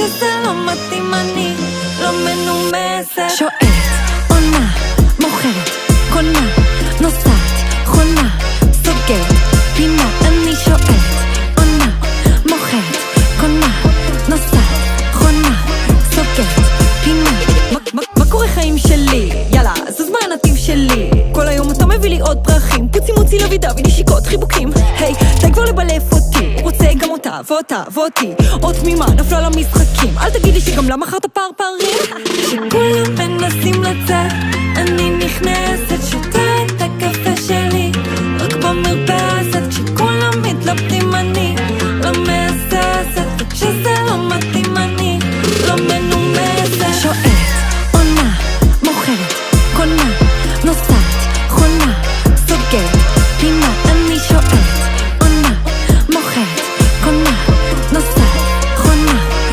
וכשזה לא מתאים אני לא מנומסת. שואלת, עונה, מוכרת, קונה, נוסעת, חונה, סוגרת, פינה. אני שואלת, עונה, מוכרת, קונה, נוסעת, חונה, סוגרת, פינה. מה קורה חיים שלי? יאללה, זוז מה הנתיב שלי. כל היום אתה מביא לי עוד פרחים, פוצי מוצי לוידה ונשיקות חיבוקים. היי, די כבר לבלף אותי, רוצה גם אותה ואותה ואותי. עוד תמימה נפלה למשחקים, אל תגיד לי שגם לה מחרת פרפרים. שכולם מנסים לצאת אני נכנסת, שותה את הקפה שלי רק במרפסת. כשכולם מתלבטים אני לא מהססת, וכשזה לא מתאים אני לא מנומסת.